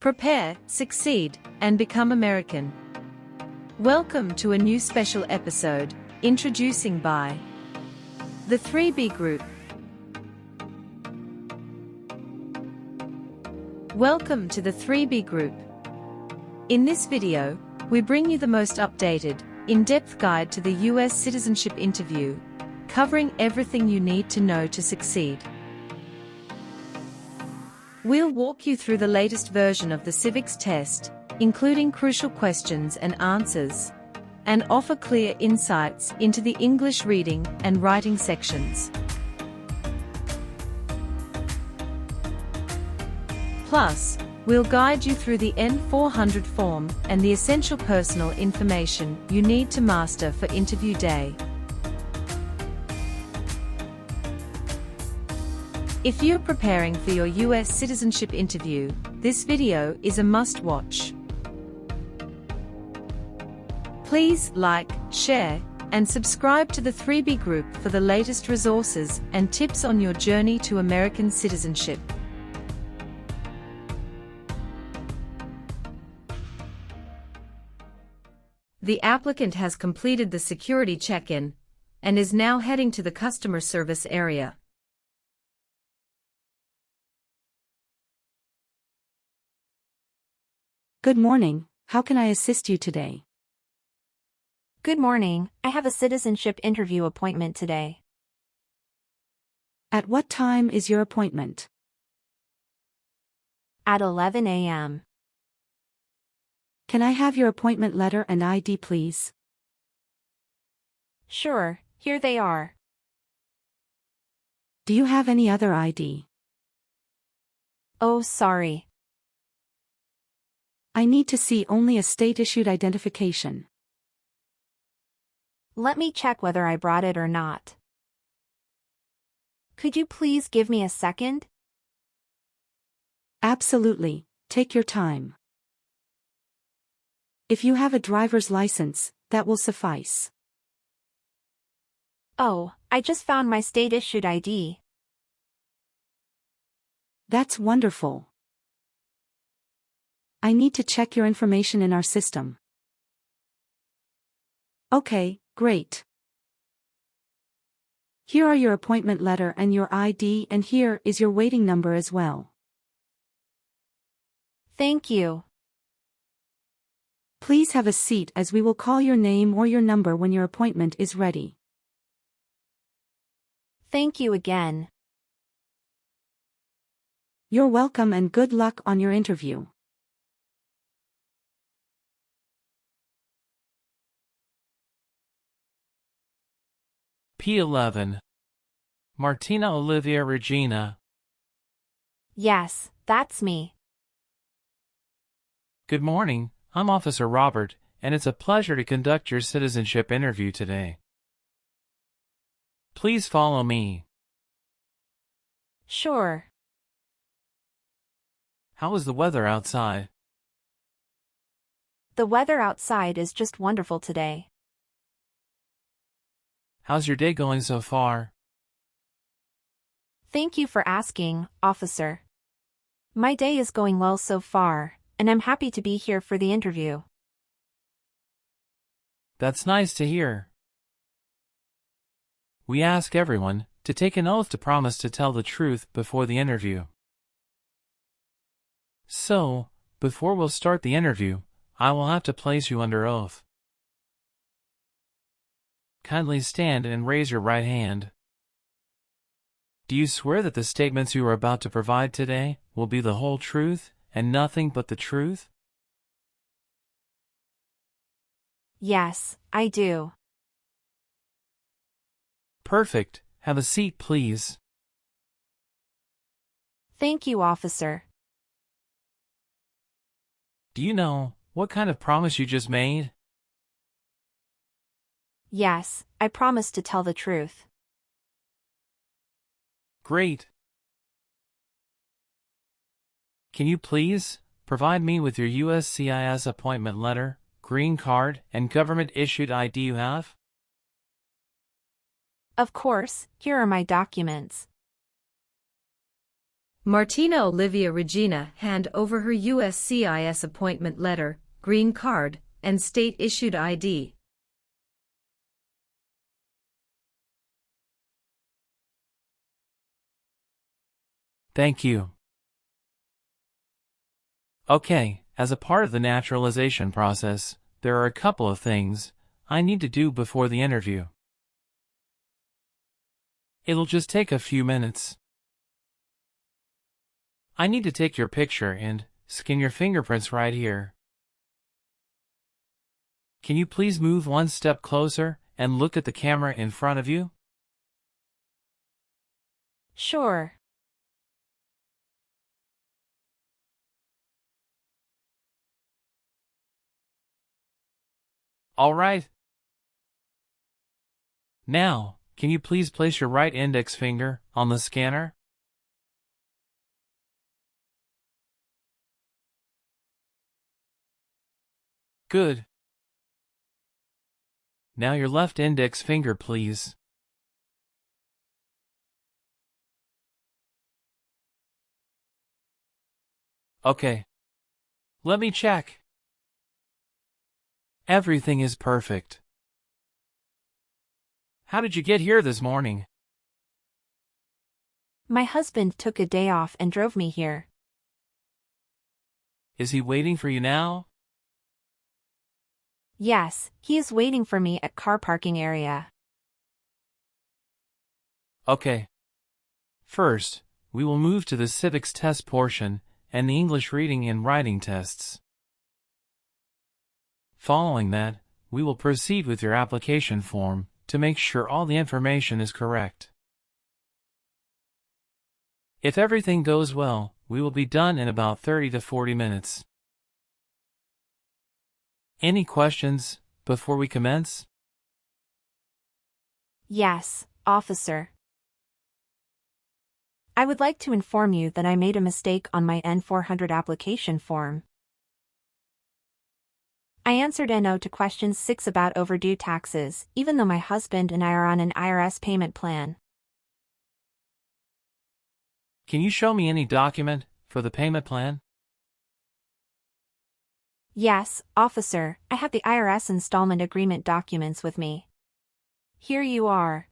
Prepare, succeed, and become American. Welcome to a new special episode, introducing by the 3B Group. Welcome to the 3B Group. In this video, we bring you the most updated, in-depth guide to the US citizenship interview, covering everything you need to know to succeed. We'll walk you through the latest version of the civics test, including crucial questions and answers, and offer clear insights into the English reading and writing sections. Plus, we'll guide you through the N-400 form and the essential personal information you need to master for interview day. If you're preparing for your US citizenship interview, this video is a must-watch. Please like, share, and subscribe to the 3B Group for the latest resources and tips on your journey to American citizenship. The applicant has completed the security check-in and is now heading to the customer service area. Good morning. How can I assist you today? Good morning. I have a citizenship interview appointment today. At what time is your appointment? At 11 a.m. Can I have your appointment letter and ID, please? Sure, here they are. Do you have any other ID? Oh, sorry. I need to see only a state-issued identification. Let me check whether I brought it or not. Could you please give me a second? Absolutely. Take your time. If you have a driver's license, that will suffice. Oh, I just found my state-issued ID. That's wonderful. I need to check your information in our system. Okay, great. Here are your appointment letter and your ID, and here is your waiting number as well. Thank you. Please have a seat as we will call your name or your number when your appointment is ready. Thank you again. You're welcome and good luck on your interview. P11. Martina Olivia Regina. Yes, that's me. Good morning, I'm Officer Robert, and it's a pleasure to conduct your citizenship interview today. Please follow me. Sure. How is the weather outside? The weather outside is just wonderful today. How's your day going so far? Thank you for asking, officer. My day is going well so far, and I'm happy to be here for the interview. That's nice to hear. We ask everyone to take an oath to promise to tell the truth before the interview. So, before we'll start the interview, I will have to place you under oath. Kindly stand and raise your right hand. Do you swear that the statements you are about to provide today will be the whole truth and nothing but the truth? Yes, I do. Perfect. Have a seat, please. Thank you, officer. Do you know what kind of promise you just made? Yes, I promise to tell the truth. Great. Can you please provide me with your USCIS appointment letter, green card, and government-issued ID you have? Of course, here are my documents. Martina Olivia Regina hand over her USCIS appointment letter, green card, and state-issued ID. Thank you. Okay, as a part of the naturalization process, there are a couple of things I need to do before the interview. It'll just take a few minutes. I need to take your picture and scan your fingerprints right here. Can you please move one step closer and look at the camera in front of you? Sure. All right. Now, can you please place your right index finger on the scanner? Good. Now your left index finger, please. Okay. Let me check. Everything is perfect. How did you get here this morning? My husband took a day off and drove me here. Is he waiting for you now? Yes, he is waiting for me at car parking area. Okay. First, we will move to the civics test portion and the English reading and writing tests. Following that, we will proceed with your application form to make sure all the information is correct. If everything goes well, we will be done in about 30 to 40 minutes. Any questions before we commence? Yes, officer. I would like to inform you that I made a mistake on my N-400 application form. I answered no to question 6 about overdue taxes, even though my husband and I are on an IRS payment plan. Can you show me any document for the payment plan? Yes, officer, I have the IRS installment agreement documents with me. Here you are.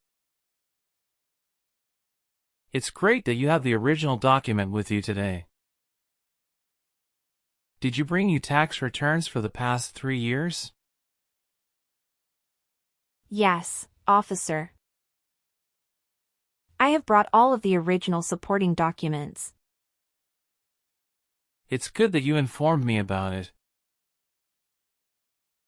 It's great that you have the original document with you today. Did you bring you tax returns for the past 3 years? Yes, officer. I have brought all of the original supporting documents. It's good that you informed me about it.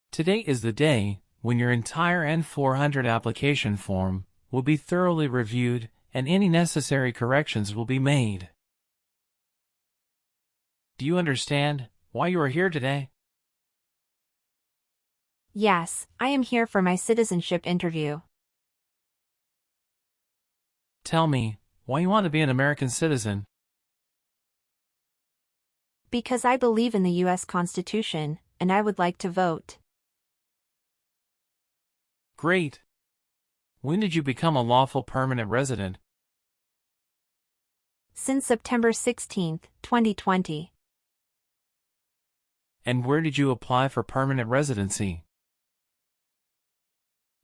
Today is the day when your entire N-400 application form will be thoroughly reviewed and any necessary corrections will be made. Do you understand why you are here today? Yes, I am here for my citizenship interview. Tell me why you want to be an American citizen. Because I believe in the U.S. Constitution, and I would like to vote. Great. When did you become a lawful permanent resident? Since September 16, 2020. And where did you apply for permanent residency?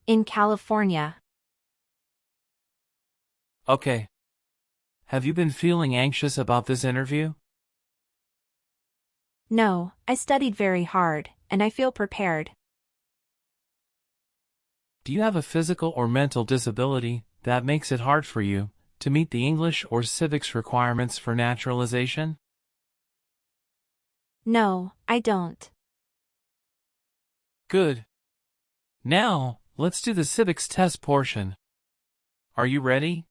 In California. Okay. Have you been feeling anxious about this interview? No, I studied very hard, and I feel prepared. Do you have a physical or mental disability that makes it hard for you to meet the English or civics requirements for naturalization? No, I don't. Good. Now, let's do the civics test portion. Are you ready?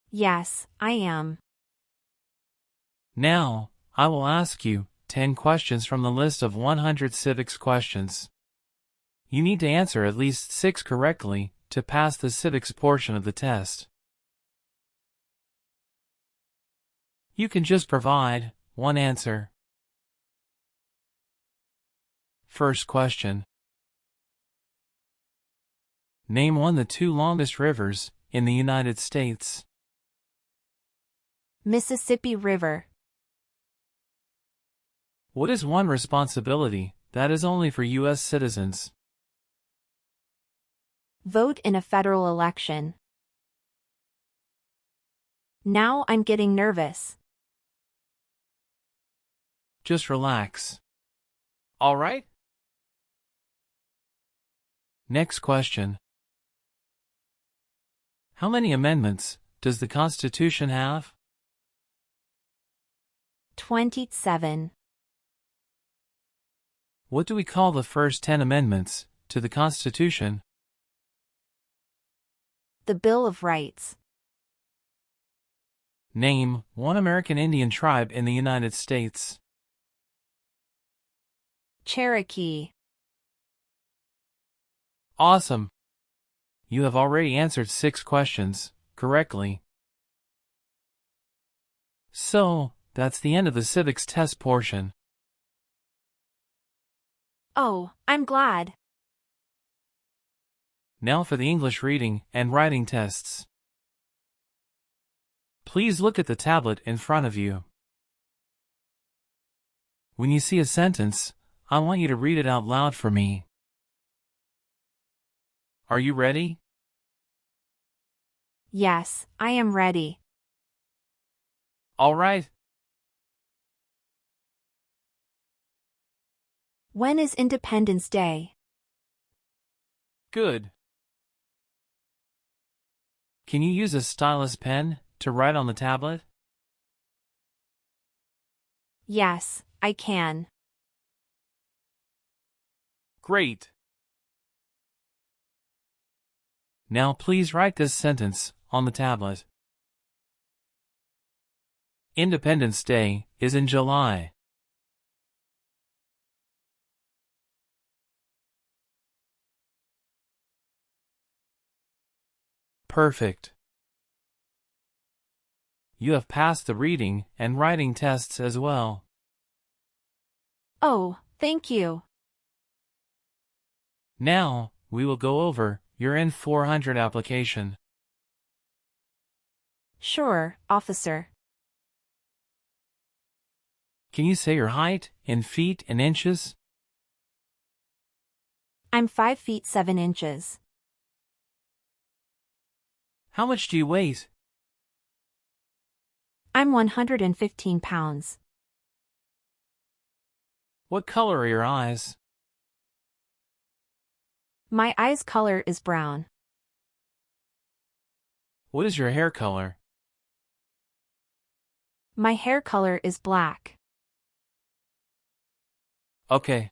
Yes, I am. Now, I will ask you 10 questions from the list of 100 civics questions. You need to answer at least 6 correctly to pass the civics portion of the test. You can just provide one answer. First question. Name one of the 2 longest rivers in the United States. Mississippi River. What is one responsibility that is only for U.S. citizens? Vote in a federal election. Now I'm getting nervous. Just relax. All right? Next question. How many amendments does the Constitution have? 27. What do we call the first 10 amendments to the Constitution? The Bill of Rights. Name one American Indian tribe in the United States. Cherokee. Awesome! You have already answered 6 questions correctly. So, that's the end of the civics test portion. Oh, I'm glad. Now for the English reading and writing tests. Please look at the tablet in front of you. When you see a sentence, I want you to read it out loud for me. Are you ready? Yes, I am ready. All right. When is Independence Day? Good. Can you use a stylus pen to write on the tablet? Yes, I can. Great. Now please write this sentence on the tablet. Independence Day is in July. Perfect. You have passed the reading and writing tests as well. Oh, thank you. Now, we will go over your N-400 application. Sure, officer. Can you say your height in feet and inches? I'm 5 feet 7 inches. How much do you weigh? I'm 115 pounds. What color are your eyes? My eyes color is brown. What is your hair color? My hair color is black. Okay.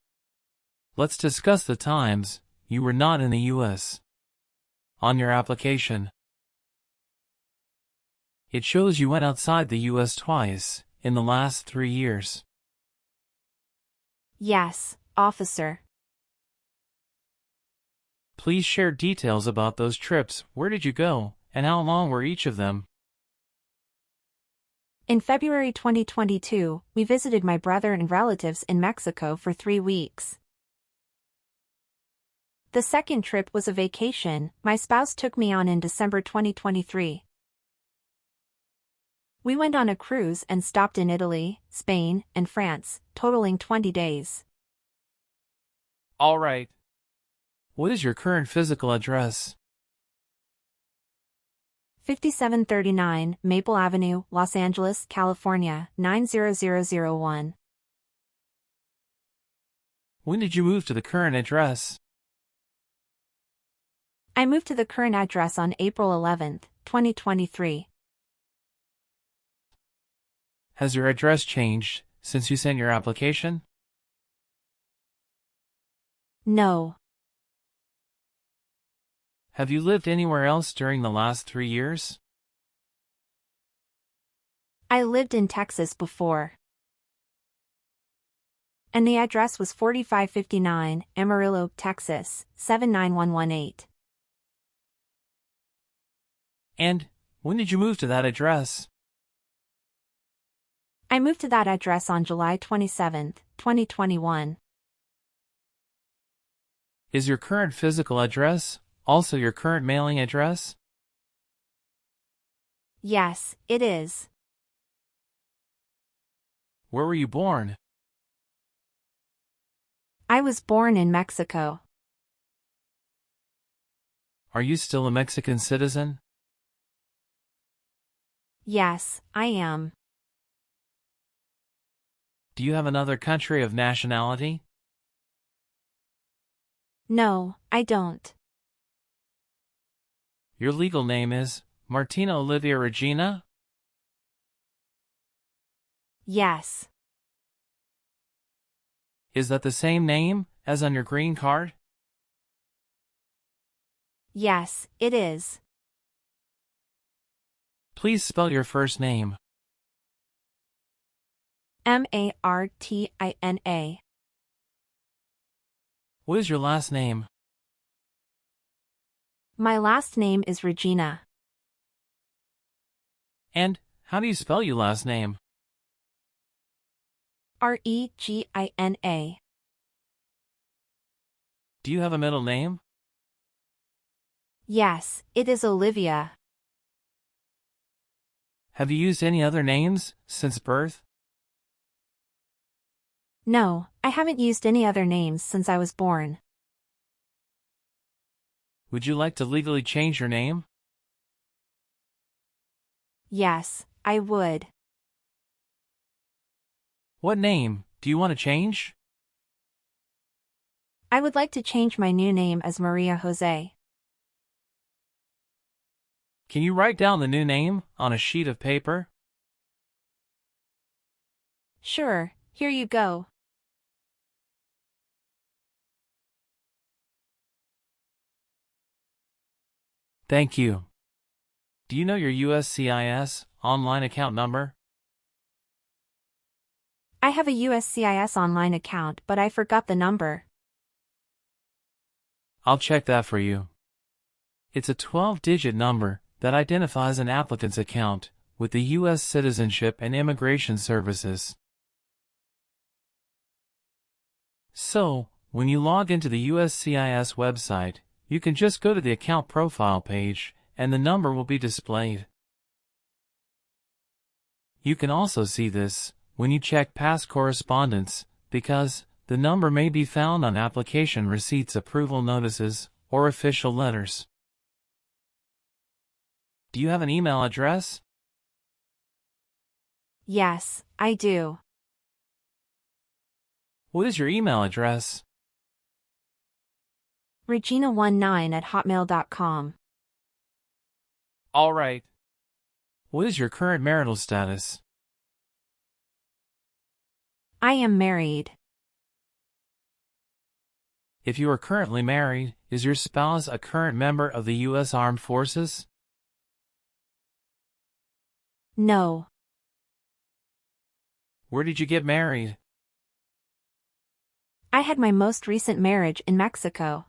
Let's discuss the times you were not in the U.S. on your application. It shows you went outside the U.S. twice in the last 3 years. Yes, officer. Please share details about those trips. Where did you go, and how long were each of them? In February 2022, we visited my brother and relatives in Mexico for 3 weeks. The second trip was a vacation my spouse took me on in December 2023. We went on a cruise and stopped in Italy, Spain, and France, totaling 20 days. All right. What is your current physical address? 5739 Maple Avenue, Los Angeles, California, 90001. When did you move to the current address? I moved to the current address on April 11, 2023. Has your address changed since you sent your application? No. Have you lived anywhere else during the last 3 years? I lived in Texas before. And the address was 4559 Amarillo, Texas, 79118. And when did you move to that address? I moved to that address on July 27, 2021. Is your current physical address also your current mailing address? Yes, it is. Where were you born? I was born in Mexico. Are you still a Mexican citizen? Yes, I am. Do you have another country of nationality? No, I don't. Your legal name is Martina Olivia Regina? Yes. Is that the same name as on your green card? Yes, it is. Please spell your first name. Martina. What is your last name? My last name is Regina. And how do you spell your last name? Regina. Do you have a middle name? Yes, it is Olivia. Have you used any other names since birth? No, I haven't used any other names since I was born. Would you like to legally change your name? Yes, I would. What name do you want to change? I would like to change my new name as Maria Jose. Can you write down the new name on a sheet of paper? Sure, here you go. Thank you. Do you know your USCIS online account number? I have a USCIS online account, but I forgot the number. I'll check that for you. It's a 12-digit number that identifies an applicant's account with the U.S. Citizenship and Immigration Services. So, when you log into the USCIS website, you can just go to the account profile page and the number will be displayed. You can also see this when you check past correspondence because the number may be found on application receipts, approval notices, or official letters. Do you have an email address? Yes, I do. What is your email address? Regina19@hotmail.com. All right. What is your current marital status? I am married. If you are currently married, is your spouse a current member of the U.S. Armed Forces? No. Where did you get married? I had my most recent marriage in Mexico.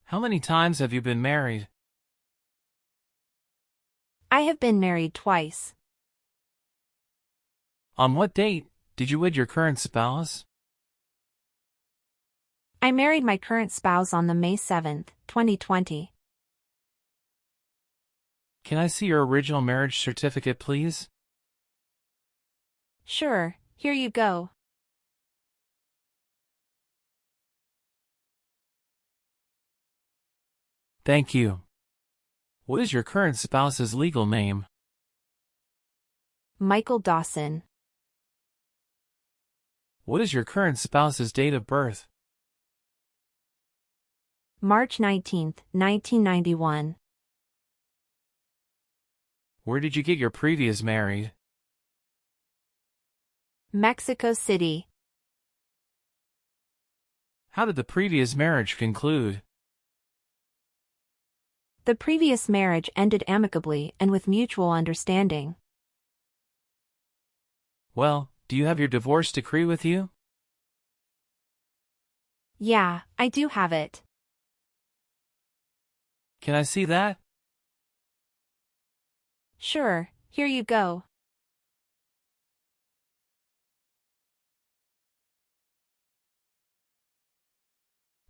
How many times have you been married? I have been married twice. On what date did you wed your current spouse? I married my current spouse on the May 7th, 2020. Can I see your original marriage certificate, please? Sure, here you go. Thank you. What is your current spouse's legal name? Michael Dawson. What is your current spouse's date of birth? March 19th, 1991. Where did you get your previous married? Mexico City. How did the previous marriage conclude? The previous marriage ended amicably and with mutual understanding. Well, do you have your divorce decree with you? Yeah, I do have it. Can I see that? Sure, here you go.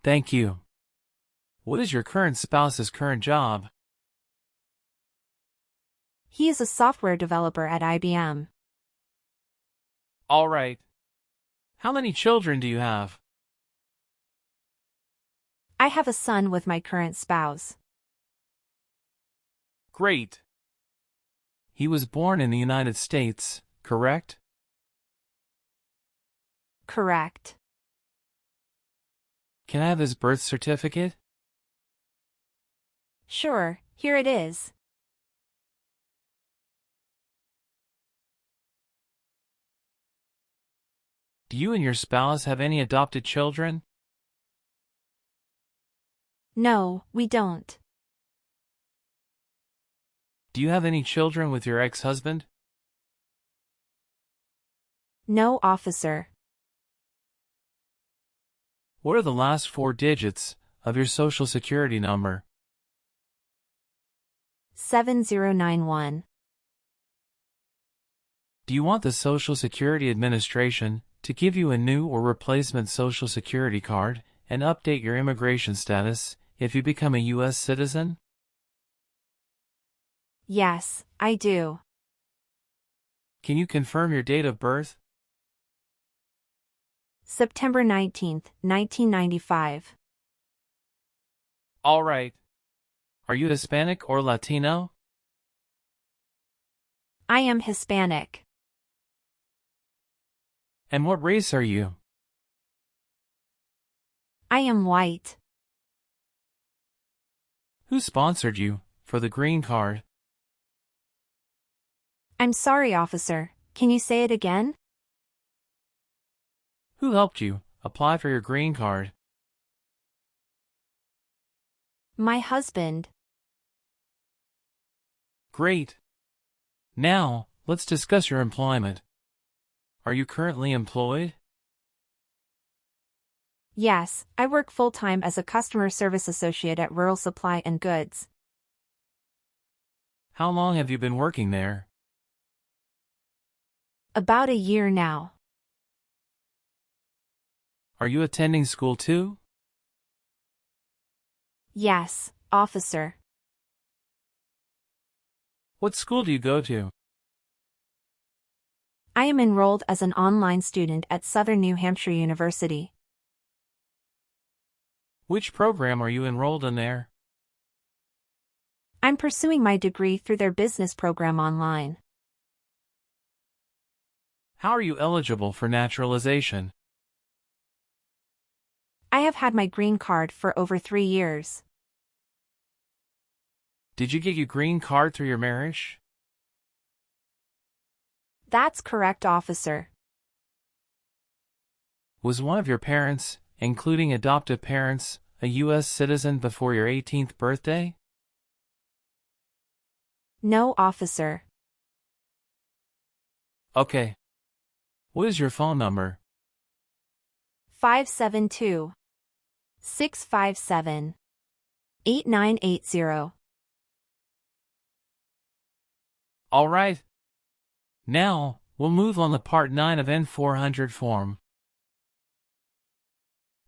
Thank you. What is your current spouse's current job? He is a software developer at IBM. All right. How many children do you have? I have a son with my current spouse. Great. He was born in the United States, correct? Correct. Can I have his birth certificate? Sure, here it is. Do you and your spouse have any adopted children? No, we don't. Do you have any children with your ex-husband? No, officer. What are the last 4 digits of your social security number? 7091. Do you want the Social Security Administration to give you a new or replacement Social Security card and update your immigration status if you become a U.S. citizen? Yes, I do. Can you confirm your date of birth? September 19th, 1995. All right. Are you Hispanic or Latino? I am Hispanic. And what race are you? I am white. Who sponsored you for the green card? I'm sorry, officer. Can you say it again? Who helped you apply for your green card? My husband. Great. Now, let's discuss your employment. Are you currently employed? Yes, I work full-time as a customer service associate at Rural Supply and Goods. How long have you been working there? About a year now. Are you attending school too? Yes, officer. What school do you go to? I am enrolled as an online student at Southern New Hampshire University. Which program are you enrolled in there? I'm pursuing my degree through their business program online. How are you eligible for naturalization? I have had my green card for over 3 years. Did you get your green card through your marriage? That's correct, officer. Was one of your parents, including adoptive parents, a U.S. citizen before your 18th birthday? No, officer. Okay. What is your phone number? 572-657-8980. All right. Now, we'll move on to Part 9 of N-400 form.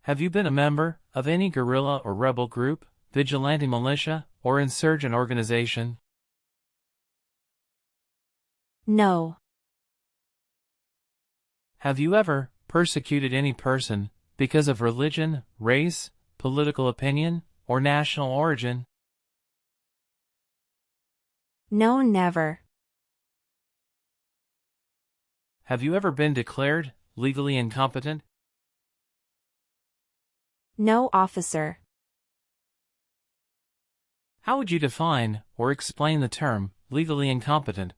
Have you been a member of any guerrilla or rebel group, vigilante militia, or insurgent organization? No. Have you ever persecuted any person because of religion, race, political opinion, or national origin? No, never. Have you ever been declared legally incompetent? No, officer. How would you define or explain the term legally incompetent?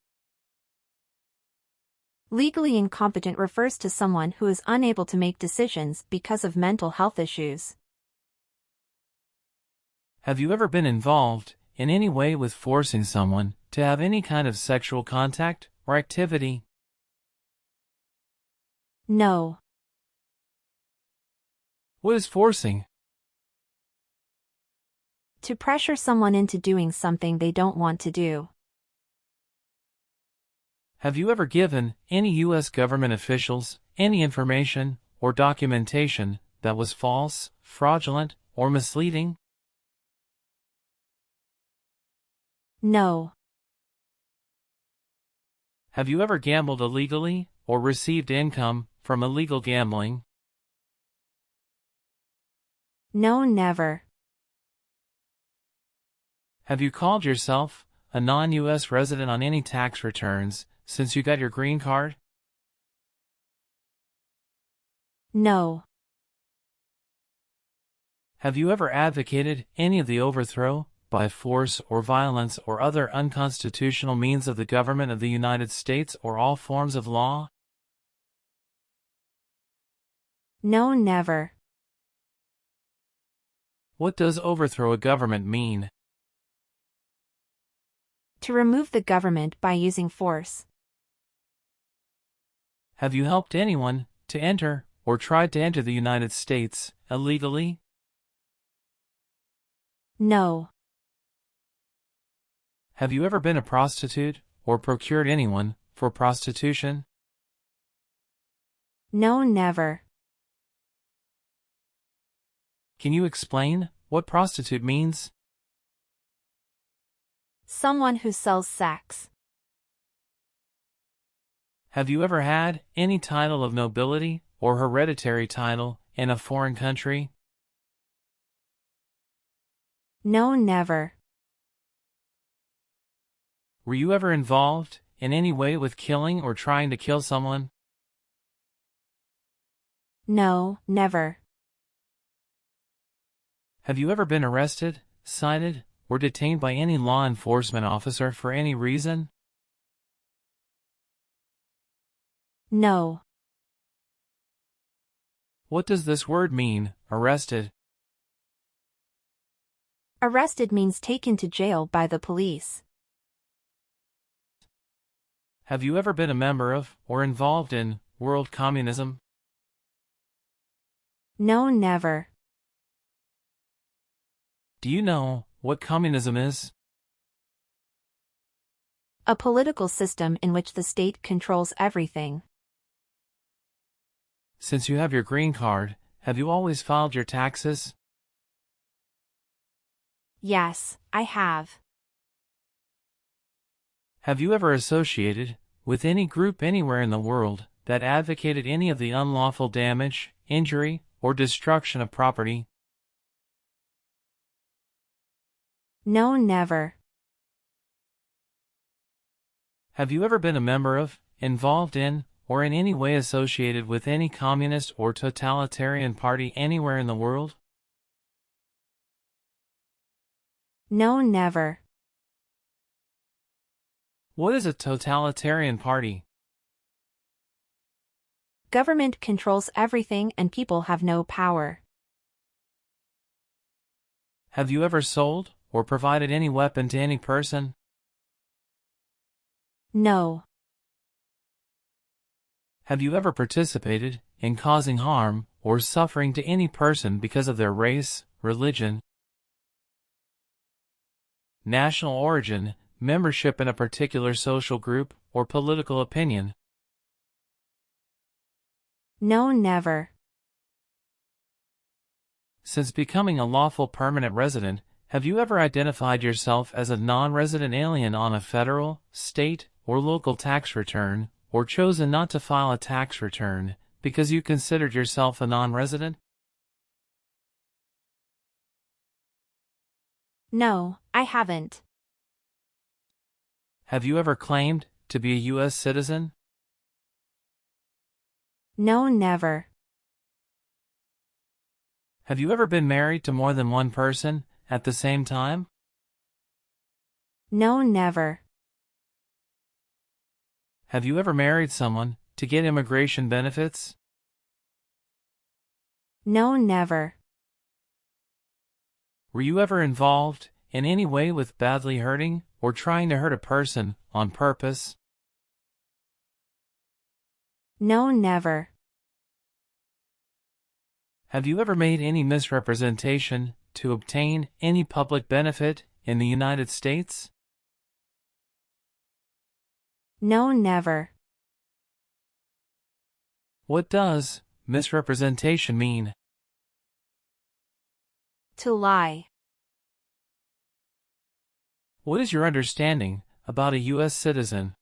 Legally incompetent refers to someone who is unable to make decisions because of mental health issues. Have you ever been involved in any way with forcing someone to have any kind of sexual contact or activity? No. What is forcing? To pressure someone into doing something they don't want to do. Have you ever given any U.S. government officials any information or documentation that was false, fraudulent, or misleading? No. Have you ever gambled illegally or received income from illegal gambling? No, never. Have you called yourself a non-U.S. resident on any tax returns since you got your green card? No. Have you ever advocated any of the overthrow, by force or violence or other unconstitutional means of the government of the United States or all forms of law? No, never. What does overthrow a government mean? To remove the government by using force. Have you helped anyone to enter or tried to enter the United States illegally? No. Have you ever been a prostitute or procured anyone for prostitution? No, never. Can you explain what prostitute means? Someone who sells sex. Have you ever had any title of nobility or hereditary title in a foreign country? No, never. Were you ever involved in any way with killing or trying to kill someone? No, never. Have you ever been arrested, cited, or detained by any law enforcement officer for any reason? No. What does this word mean, arrested? Arrested means taken to jail by the police. Have you ever been a member of or involved in world communism? No, never. Do you know what communism is? A political system in which the state controls everything. Since you have your green card, have you always filed your taxes? Yes, I have. Have you ever associated with any group anywhere in the world that advocated any of the unlawful damage, injury, or destruction of property? No, never. Have you ever been a member of, involved in, or in any way associated with any communist or totalitarian party anywhere in the world? No, never. What is a totalitarian party? Government controls everything and people have no power. Have you ever sold or provided any weapon to any person? No. Have you ever participated in causing harm or suffering to any person because of their race, religion, national origin, membership in a particular social group, or political opinion? No, never. Since becoming a lawful permanent resident, have you ever identified yourself as a non-resident alien on a federal, state, or local tax return, or chosen not to file a tax return because you considered yourself a non-resident? No, I haven't. Have you ever claimed to be a U.S. citizen? No, never. Have you ever been married to more than one person at the same time? No, never. Have you ever married someone to get immigration benefits? No, never. Were you ever involved in any way with badly hurting or trying to hurt a person on purpose? No, never. Have you ever made any misrepresentation to obtain any public benefit in the United States? No, never. What does misrepresentation mean? To lie. What is your understanding about a U.S. citizen?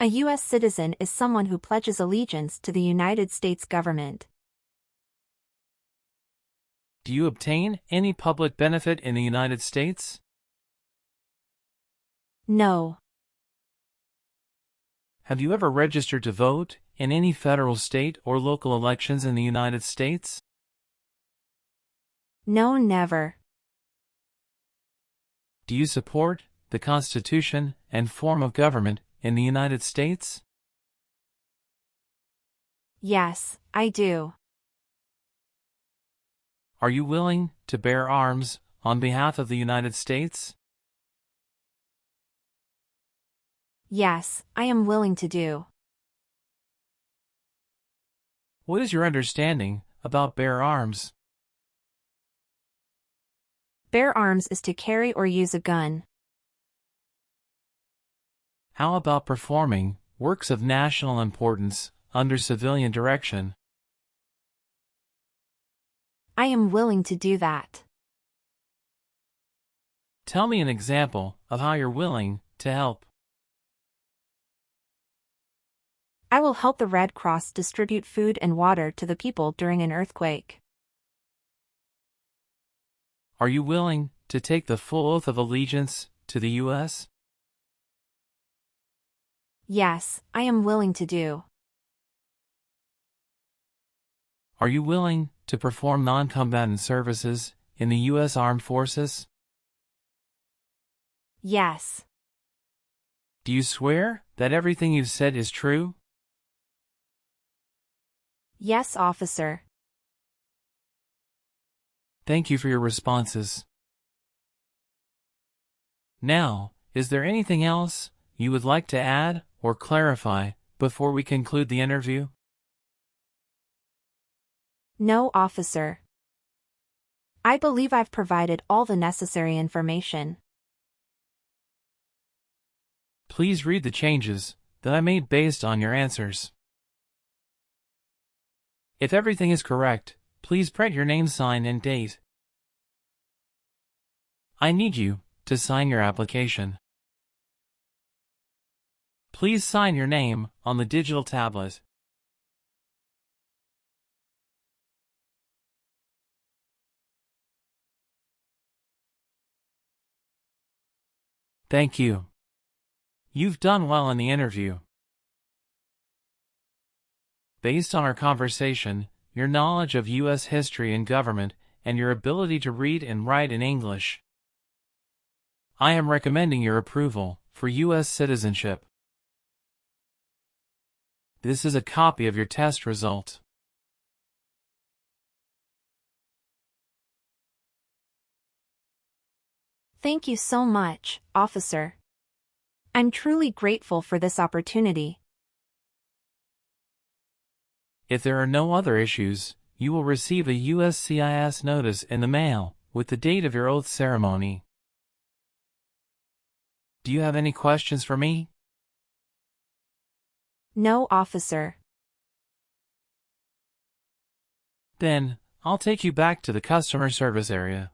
A U.S. citizen is someone who pledges allegiance to the United States government. Do you obtain any public benefit in the United States? No. Have you ever registered to vote in any federal, state, or local elections in the United States? No, never. Do you support the Constitution and form of government in the United States? Yes, I do. Are you willing to bear arms on behalf of the United States? Yes, I am willing to do. What is your understanding about bear arms? Bear arms is to carry or use a gun. How about performing works of national importance under civilian direction? I am willing to do that. Tell me an example of how you're willing to help. I will help the Red Cross distribute food and water to the people during an earthquake. Are you willing to take the full oath of allegiance to the U.S.? Yes, I am willing to do. Are you willing to perform non-combatant services in the U.S. Armed Forces? Yes. Do you swear that everything you've said is true? Yes, officer. Thank you for your responses. Now, is there anything else you would like to add or clarify before we conclude the interview? No, officer. I believe I've provided all the necessary information. Please read the changes that I made based on your answers. If everything is correct, please print your name, sign, and date. I need you to sign your application. Please sign your name on the digital tablet. Thank you. You've done well in the interview. Based on our conversation, your knowledge of U.S. history and government, and your ability to read and write in English, I am recommending your approval for U.S. citizenship. This is a copy of your test result. Thank you so much, officer. I'm truly grateful for this opportunity. If there are no other issues, you will receive a USCIS notice in the mail with the date of your oath ceremony. Do you have any questions for me? No, officer. Then, I'll take you back to the customer service area.